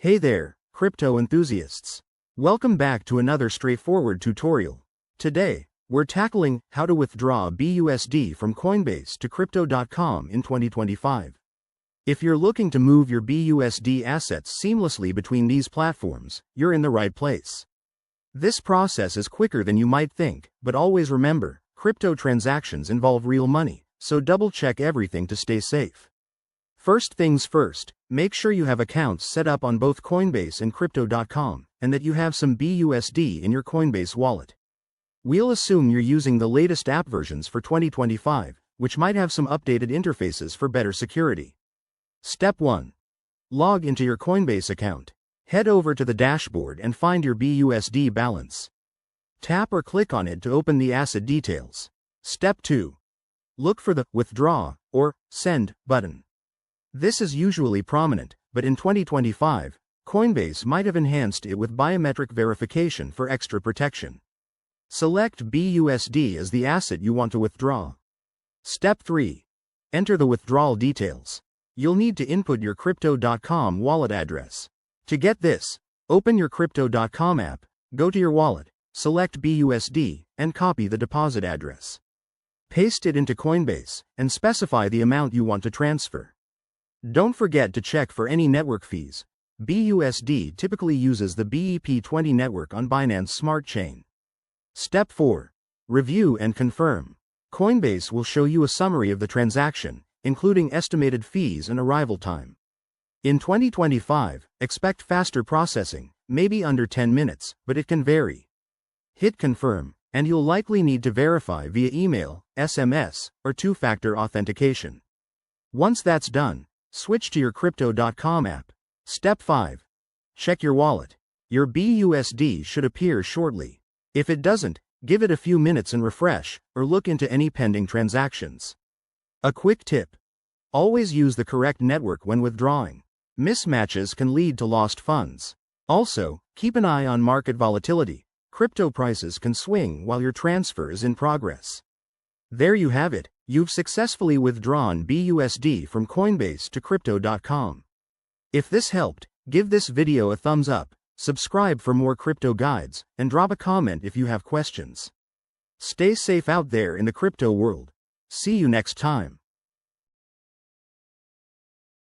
Hey there, crypto enthusiasts. Welcome back to another straightforward tutorial. Today, we're tackling how to withdraw BUSD from Coinbase to Crypto.com in 2025. If you're looking to move your BUSD assets seamlessly between these platforms, you're in the right place. This process is quicker than you might think, but always remember, crypto transactions involve real money, so double-check everything to stay safe. First things first, make sure you have accounts set up on both Coinbase and Crypto.com, and that you have some BUSD in your Coinbase wallet. We'll assume you're using the latest app versions for 2025, which might have some updated interfaces for better security. Step 1. Log into your Coinbase account. Head over to the dashboard and find your BUSD balance. Tap or click on it to open the asset details. Step 2. Look for the Withdraw or Send button. This is usually prominent, but in 2025, Coinbase might have enhanced it with biometric verification for extra protection. Select BUSD as the asset you want to withdraw. Step 3. Enter the withdrawal details. You'll need to input your Crypto.com wallet address. To get this, open your Crypto.com app, go to your wallet, select BUSD, and copy the deposit address. Paste it into Coinbase, and specify the amount you want to transfer. Don't forget to check for any network fees. BUSD typically uses the BEP20 network on Binance Smart Chain. Step 4. Review and confirm. Coinbase will show you a summary of the transaction, including estimated fees and arrival time. In 2025, expect faster processing, maybe under 10 minutes, but it can vary. Hit confirm, and you'll likely need to verify via email, SMS, or two-factor authentication. Once that's done, switch to your Crypto.com app. Step 5. Check your wallet. Your BUSD should appear shortly. If it doesn't, give it a few minutes and refresh, or look into any pending transactions. A quick tip. Always use the correct network when withdrawing. Mismatches can lead to lost funds. Also, keep an eye on market volatility. Crypto prices can swing while your transfer is in progress. There you have it. You've successfully withdrawn BUSD from Coinbase to Crypto.com. If this helped, give this video a thumbs up, subscribe for more crypto guides, and drop a comment if you have questions. Stay safe out there in the crypto world. See you next time.